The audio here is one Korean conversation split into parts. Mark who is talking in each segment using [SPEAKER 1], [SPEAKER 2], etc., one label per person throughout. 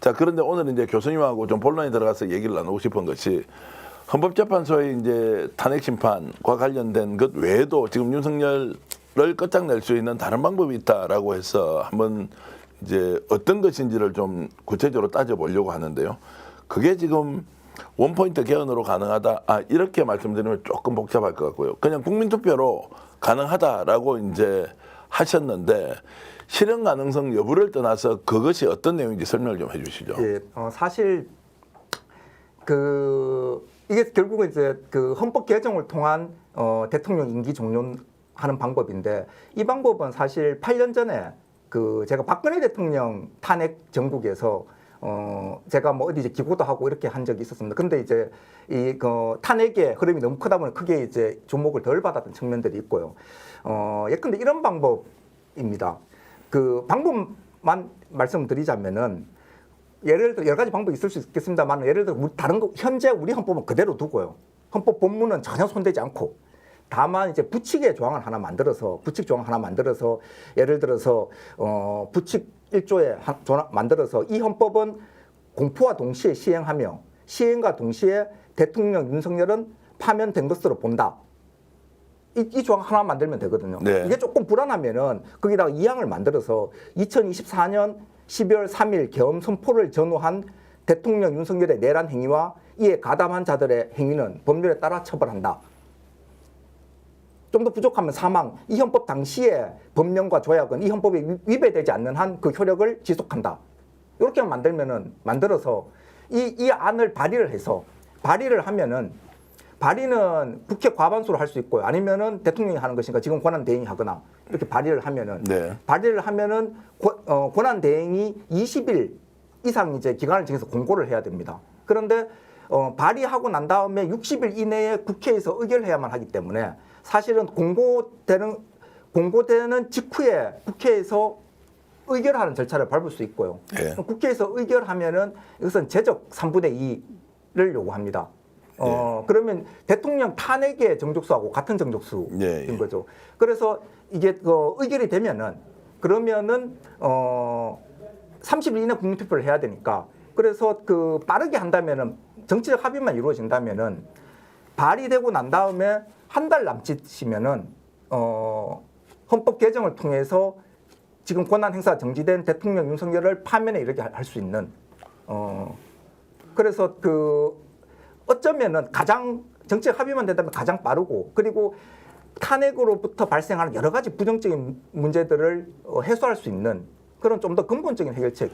[SPEAKER 1] 자, 그런데 오늘 이제 교수님하고 좀 본론에 들어가서 얘기를 나누고 싶은 것이 헌법재판소의 이제 탄핵 심판과 관련된 것 외에도 지금 윤석열을 끝장낼 수 있는 다른 방법이 있다라고 해서 한번 이제 어떤 것인지를 좀 구체적으로 따져보려고 하는데요. 그게 지금 원포인트 개헌으로 가능하다. 이렇게 말씀드리면 조금 복잡할 것 같고요. 그냥 국민투표로 가능하다라고 이제 하셨는데 실현 가능성 여부를 떠나서 그것이 어떤 내용인지 설명을 좀 해주시죠.
[SPEAKER 2] 예, 사실 이게 결국은 이제 그 헌법 개정을 통한 대통령 임기 종료하는 방법인데 이 방법은 사실 8년 전에 제가 박근혜 대통령 탄핵 정국에서 제가 뭐 어디 이제 기고도 하고 이렇게 한 적이 있었습니다. 근데 이제 탄핵의 흐름이 너무 크다 보니 크게 이제 주목을 덜 받았던 측면들이 있고요. 예컨대 이런 방법입니다. 그 방법만 말씀드리자면은 예를 들어 여러 가지 방법이 있을 수 있겠습니다만 예를 들어 다른 거 현재 우리 헌법은 그대로 두고요. 헌법 본문은 전혀 손대지 않고 다만 이제 부칙의 조항을 하나 만들어서 예를 들어서 부칙 1조에 만들어서 이 헌법은 공포와 동시에 시행하며 시행과 동시에 대통령 윤석열은 파면된 것으로 본다. 이 조항 하나 만들면 되거든요.
[SPEAKER 1] 네.
[SPEAKER 2] 이게 조금 불안하면은 거기다가 2항을 만들어서 2024년 12월 3일 계엄 선포를 전후한 대통령 윤석열의 내란 행위와 이에 가담한 자들의 행위는 법률에 따라 처벌한다. 좀 더 부족하면 사망. 이 헌법 당시의 법령과 조약은 이 헌법에 위배되지 않는 한 그 효력을 지속한다. 이렇게 만들어서 이 안을 발의를 하면은 발의는 국회 과반수로 할 수 있고요. 아니면은 대통령이 하는 것인가 지금 권한 대행이 하거나 이렇게 발의를 하면은 권한 대행이 20일 이상 이제 기간을 정해서 공고를 해야 됩니다. 그런데 발의하고 난 다음에 60일 이내에 국회에서 의결해야만 하기 때문에 사실은 공고되는 직후에 국회에서 의결하는 절차를 밟을 수 있고요. 네. 국회에서 의결하면은 이것은 제적 3분의 2를 요구합니다. 그러면 대통령 탄핵의 정족수하고 같은 정족수인 거죠. 그래서 이게 의결이 되면은 그러면은 30일 이내 국민투표를 해야 되니까 그래서 빠르게 한다면은 정치적 합의만 이루어진다면은 발의되고 난 다음에 한 달 남짓이면은 헌법 개정을 통해서 지금 권한 행사 정지된 대통령 윤석열을 파면에 이르게 할 수 있는 그래서 어쩌면은 가장 정치적 합의만 된다면 가장 빠르고 그리고 탄핵으로부터 발생하는 여러 가지 부정적인 문제들을 해소할 수 있는 그런 좀 더 근본적인 해결책인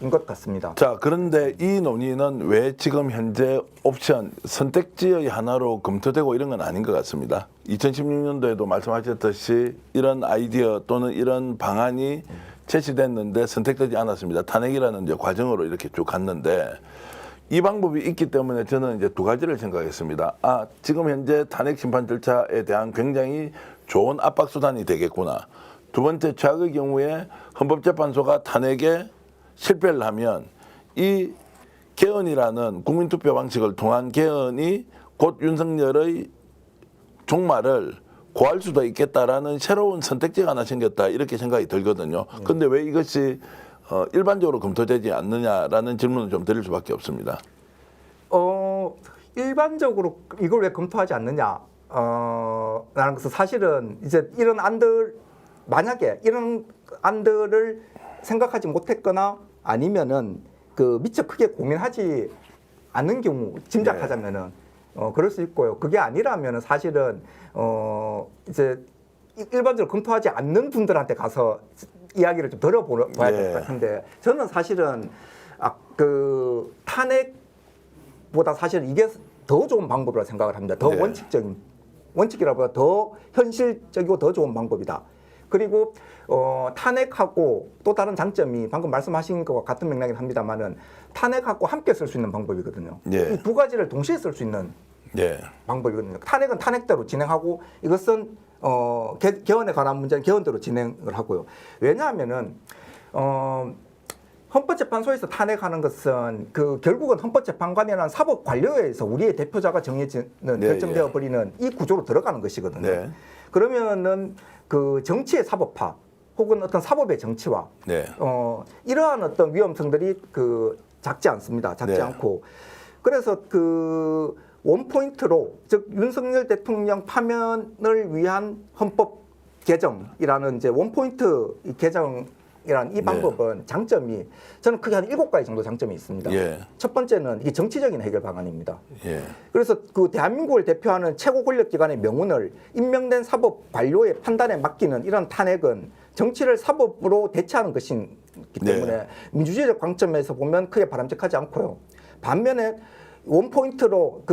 [SPEAKER 2] 것 같습니다.
[SPEAKER 1] 자, 그런데 이 논의는 왜 지금 현재 옵션 선택지의 하나로 검토되고 이런 건 아닌 것 같습니다. 2016년도에도 말씀하셨듯이 이런 아이디어 또는 이런 방안이 제시됐는데 선택되지 않았습니다. 탄핵이라는 이제 과정으로 이렇게 쭉 갔는데 이 방법이 있기 때문에 저는 이제 두 가지를 생각했습니다. 지금 현재 탄핵 심판 절차에 대한 굉장히 좋은 압박 수단이 되겠구나. 두 번째, 최악의 경우에 헌법재판소가 탄핵에 실패를 하면 이 개헌이라는 국민투표 방식을 통한 개헌이 곧 윤석열의 종말을 고할 수도 있겠다라는 새로운 선택지가 하나 생겼다 이렇게 생각이 들거든요. 그런데 왜 이것이 일반적으로 검토되지 않느냐라는 질문을 좀 드릴 수밖에 없습니다.
[SPEAKER 2] 일반적으로 이걸 왜 검토하지 않느냐? 라는 것은 사실은 이제 이런 안들 만약에 이런 안들을 생각하지 못했거나 아니면은 미처 크게 고민하지 않는 경우 짐작하자면은 그럴 수 있고요. 그게 아니라면은 사실은 이제 일반적으로 검토하지 않는 분들한테 가서 이야기를 좀 들어봐야 될 것 같은데 저는 사실은 탄핵보다 사실 이게 더 좋은 방법이라고 생각을 합니다. 더 원칙이라보다 더 현실적이고 더 좋은 방법이다. 그리고 탄핵하고 또 다른 장점이 방금 말씀하신 것과 같은 맥락이긴 합니다만은 탄핵하고 함께 쓸 수 있는 방법이거든요. 이 두 가지를 동시에 쓸 수 있는 방법이거든요. 탄핵은 탄핵대로 진행하고 이것은 개헌에 관한 문제는 개헌대로 진행을 하고요. 왜냐하면은 헌법재판소에서 탄핵하는 것은 결국은 헌법재판관이라는 사법관료에서 우리의 대표자가 정해지는 결정되어 버리는 이 구조로 들어가는 것이거든요. 그러면은 정치의 사법화 혹은 어떤 사법의 정치화 이러한 어떤 위험성들이 작지 않습니다. 작지
[SPEAKER 1] 네.
[SPEAKER 2] 않고 그래서 그 원포인트로 즉 윤석열 대통령 파면을 위한 헌법 개정이라는 이제 원포인트 개정이라는 이 방법은 장점이 저는 크게 한 7가지 정도 장점이 있습니다.
[SPEAKER 1] 예.
[SPEAKER 2] 첫 번째는 이게 정치적인 해결 방안입니다.
[SPEAKER 1] 예.
[SPEAKER 2] 그래서 그 대한민국을 대표하는 최고 권력기관의 명운을 임명된 사법 관료의 판단에 맡기는 이런 탄핵은 정치를 사법으로 대체하는 것이기 때문에
[SPEAKER 1] 네.
[SPEAKER 2] 민주주의적 관점에서 보면 크게 바람직하지 않고요. 반면에 원포인트로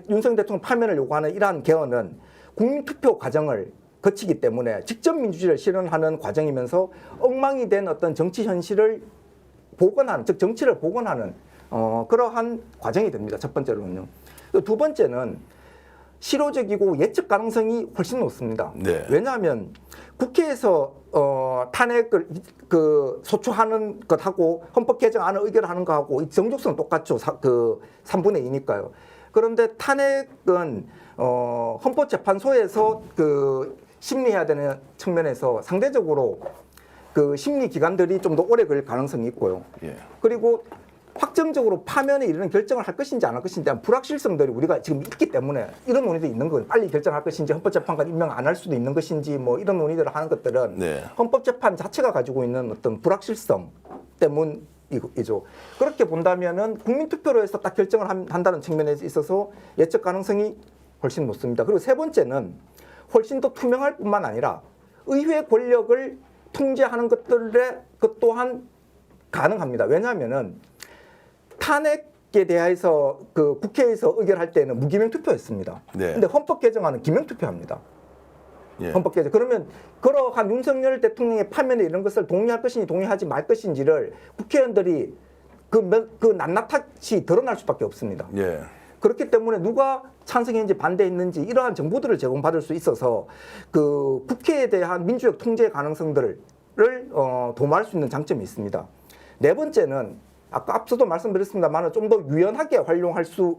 [SPEAKER 2] 윤석열 대통령 파면을 요구하는 이러한 개헌은 국민투표 과정을 거치기 때문에 직접 민주주의를 실현하는 과정이면서 엉망이 된 어떤 정치 현실을 복원하는, 즉 정치를 복원하는 그러한 과정이 됩니다. 첫 번째로는요. 두 번째는 실효적이고 예측 가능성이 훨씬 높습니다.
[SPEAKER 1] 네.
[SPEAKER 2] 왜냐하면 국회에서 탄핵을 소추하는 것하고 헌법 개정안을 의결하는 거하고 정족성 똑같죠. 3분의 2니까요. 그런데 탄핵은 헌법재판소에서 심리해야 되는 측면에서 상대적으로 그 심리 기간들이 좀 더 오래 걸릴 가능성이 있고요.
[SPEAKER 1] 예.
[SPEAKER 2] 그리고 확정적으로 파면에 이르는 결정을 할 것인지 안 할 것인지 대한 불확실성들이 우리가 지금 있기 때문에 이런 논의도 있는 거예요. 빨리 결정할 것인지 헌법재판관 임명 안 할 수도 있는 것인지 뭐 이런 논의들을 하는 것들은
[SPEAKER 1] 네.
[SPEAKER 2] 헌법재판 자체가 가지고 있는 어떤 불확실성 때문이죠. 그렇게 본다면은 국민투표로 해서 딱 결정을 한다는 측면에 있어서 예측 가능성이 훨씬 높습니다. 그리고 세 번째는 훨씬 더 투명할 뿐만 아니라 의회 권력을 통제하는 것 또한 가능합니다. 왜냐하면은 탄핵에 대해서 그 국회에서 의결할 때는 무기명 투표였습니다.
[SPEAKER 1] 네.
[SPEAKER 2] 근데 헌법 개정안은 기명 투표합니다.
[SPEAKER 1] 예.
[SPEAKER 2] 헌법 개정. 그러면 그러한 윤석열 대통령의 파면에 이런 것을 동의할 것인지 동의하지 말 것인지를 국회의원들이 그 낱낱이 드러날 수밖에 없습니다.
[SPEAKER 1] 예.
[SPEAKER 2] 그렇기 때문에 누가 찬성했는지 반대했는지 이러한 정보들을 제공받을 수 있어서 그 국회에 대한 민주적 통제 가능성들을 도모할 수 있는 장점이 있습니다. 네 번째는 아까 앞서도 말씀드렸습니다만 좀 더 유연하게 활용할 수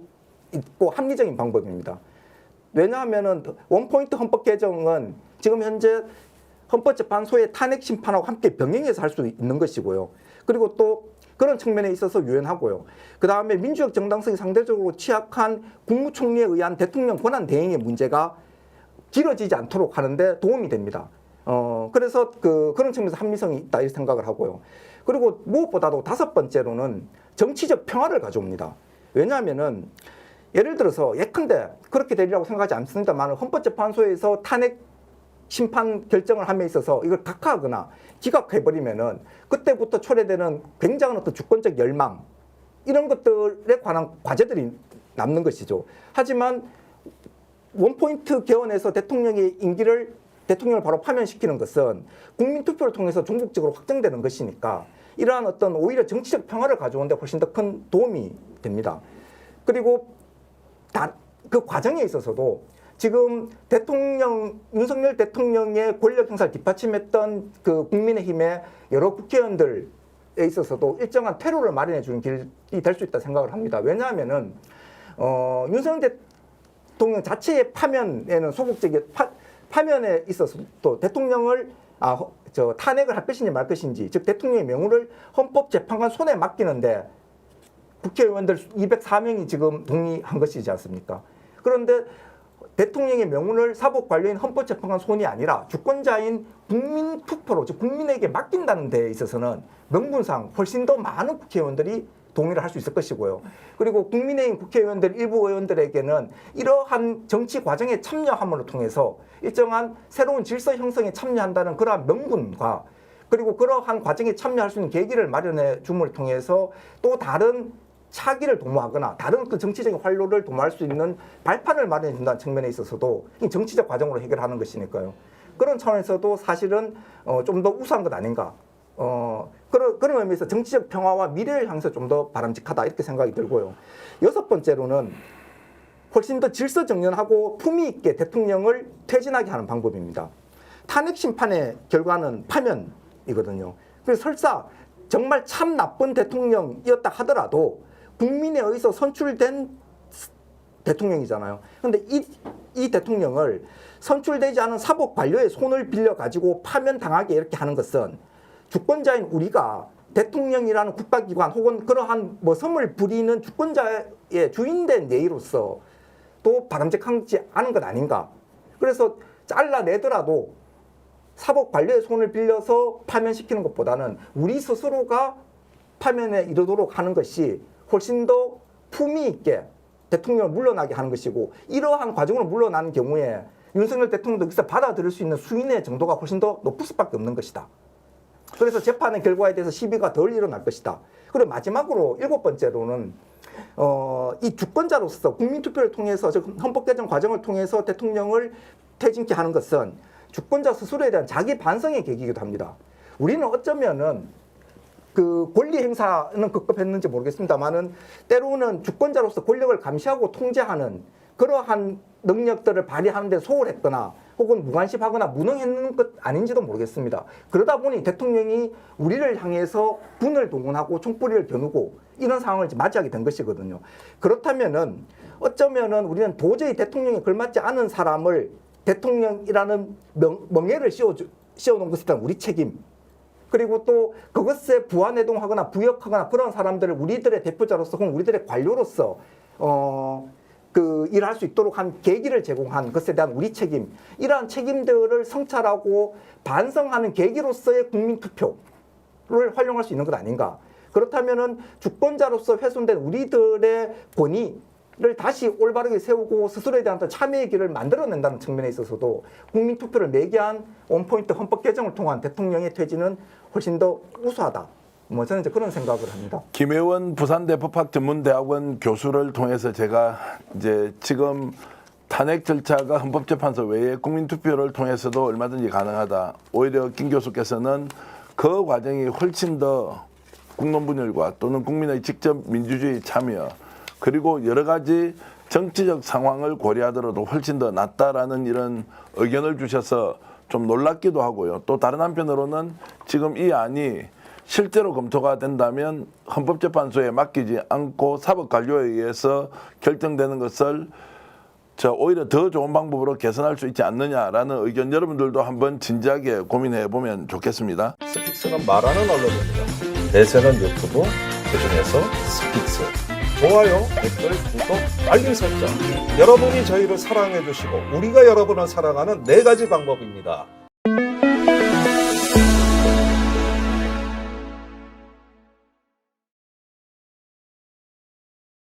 [SPEAKER 2] 있고 합리적인 방법입니다. 왜냐하면은 원포인트 헌법 개정은 지금 현재 헌법재판소의 탄핵 심판하고 함께 병행해서 할 수 있는 것이고요. 그리고 또 그런 측면에 있어서 유연하고요. 그 다음에 민주적 정당성이 상대적으로 취약한 국무총리에 의한 대통령 권한 대행의 문제가 길어지지 않도록 하는데 도움이 됩니다. 그래서 그런 측면에서 합리성이 있다 이 생각을 하고요. 그리고 무엇보다도 다섯 번째로는 정치적 평화를 가져옵니다. 왜냐하면은 예를 들어서 예컨대 그렇게 되리라고 생각하지 않습니다만 헌법재판소에서 탄핵 심판 결정을 함에 있어서 이걸 각하하거나 기각해버리면은 그때부터 초래되는 굉장한 어떤 주권적 열망 이런 것들에 관한 과제들이 남는 것이죠. 하지만 원포인트 개헌에서 대통령을 바로 파면시키는 것은 국민투표를 통해서 종국적으로 확정되는 것이니까 이러한 어떤 오히려 정치적 평화를 가져오는데 훨씬 더 큰 도움이 됩니다. 그리고 그 과정에 있어서도 지금 윤석열 대통령의 권력 행사를 뒷받침했던 그 국민의힘의 여러 국회의원들에 있어서도 일정한 퇴로를 마련해 주는 길이 될 수 있다 생각을 합니다. 왜냐하면은 윤석열 대통령 자체의 파면에는 파면에 있어서 또 대통령을 탄핵을 할 것인지 말 것인지 즉 대통령의 명운을 헌법재판관 손에 맡기는데 국회의원들 204명이 지금 동의한 것이지 않습니까? 그런데 대통령의 명운을 사법관료인 헌법재판관 손이 아니라 주권자인 국민투표로 즉 국민에게 맡긴다는 데에 있어서는 명분상 훨씬 더 많은 국회의원들이 동의를 할 수 있을 것이고요. 그리고 국민의힘 국회의원들 일부 의원들에게는 이러한 정치 과정에 참여함으로 통해서 일정한 새로운 질서 형성에 참여한다는 그러한 명분과 그리고 그러한 과정에 참여할 수 있는 계기를 마련해 줌을 통해서 또 다른 차기를 도모하거나 다른 그 정치적인 활로를 도모할 수 있는 발판을 마련해 준다는 측면에 있어서도 정치적 과정으로 해결하는 것이니까요. 그런 차원에서도 사실은 좀 더 우수한 것 아닌가. 그런 의미에서 정치적 평화와 미래를 향해서 좀 더 바람직하다 이렇게 생각이 들고요. 여섯 번째로는 훨씬 더 질서정연하고 품위 있게 대통령을 퇴진하게 하는 방법입니다. 탄핵 심판의 결과는 파면이거든요. 그래서 설사 정말 참 나쁜 대통령이었다 하더라도 국민에 의해서 선출된 대통령이잖아요. 그런데 이 대통령을 선출되지 않은 사법 관료의 손을 빌려 가지고 파면 당하게 이렇게 하는 것은 주권자인 우리가 대통령이라는 국가기관 혹은 그러한 뭐 섬을 부리는 주권자의 주인된 예의로서 또 바람직하지 않은 것 아닌가. 그래서 잘라내더라도 사법 관료의 손을 빌려서 파면시키는 것보다는 우리 스스로가 파면에 이르도록 하는 것이 훨씬 더 품위 있게 대통령을 물러나게 하는 것이고, 이러한 과정으로 물러나는 경우에 윤석열 대통령도 여기서 받아들일 수 있는 수인의 정도가 훨씬 더 높을 수밖에 없는 것이다. 그래서 재판의 결과에 대해서 시비가 덜 일어날 것이다. 그리고 마지막으로 7번째로는 이 주권자로서 국민투표를 통해서, 즉 헌법 개정 과정을 통해서 대통령을 퇴진케 하는 것은 주권자 스스로에 대한 자기 반성의 계기이기도 합니다. 우리는 어쩌면은 그 권리 행사는 급급했는지 모르겠습니다만은 때로는 주권자로서 권력을 감시하고 통제하는 그러한 능력들을 발휘하는 데 소홀했거나 혹은 무관심하거나 무능했는 것 아닌지도 모르겠습니다. 그러다 보니 대통령이 우리를 향해서 군을 동원하고 총뿌리를 겨누고 이런 상황을 맞이하게 된 것이거든요. 그렇다면은 어쩌면은 우리는 도저히 대통령에 걸맞지 않은 사람을 대통령이라는 멍에를 씌워놓은 것에 대한 우리 책임, 그리고 또 그것에 부안해동하거나 부역하거나 그런 사람들을 우리들의 대표자로서 혹은 우리들의 관료로서 일할 수 있도록 한 계기를 제공한 것에 대한 우리 책임, 이러한 책임들을 성찰하고 반성하는 계기로서의 국민투표를 활용할 수 있는 것 아닌가. 그렇다면은 주권자로서 훼손된 우리들의 권위를 다시 올바르게 세우고 스스로에 대한 참여의 길을 만들어낸다는 측면에 있어서도 국민투표를 매개한 원포인트 헌법 개정을 통한 대통령의 퇴진은 훨씬 더 우수하다. 뭐 저는 이제 그런 생각을 합니다.
[SPEAKER 1] 김혜원 부산대 법학전문대학원 교수를 통해서 제가 이제 지금 탄핵 절차가 헌법재판소 외에 국민투표를 통해서도 얼마든지 가능하다. 오히려 김 교수께서는 그 과정이 훨씬 더 국론분열과 또는 국민의 직접 민주주의 참여, 그리고 여러 가지 정치적 상황을 고려하더라도 훨씬 더 낫다라는 이런 의견을 주셔서 좀 놀랍기도 하고요. 또 다른 한편으로는 지금 이 안이 실제로 검토가 된다면 헌법재판소에 맡기지 않고 사법관료에 의해서 결정되는 것을 오히려 더 좋은 방법으로 개선할 수 있지 않느냐라는 의견, 여러분들도 한번 진지하게 고민해 보면 좋겠습니다.
[SPEAKER 3] 스픽스가 말하는 언론입니다. 대세는 유튜브, 그중에서 스픽스. 좋아요, 댓글, 구독, 알림 설정. 여러분이 저희를 사랑해 주시고 우리가 여러분을 사랑하는 4가지 방법입니다.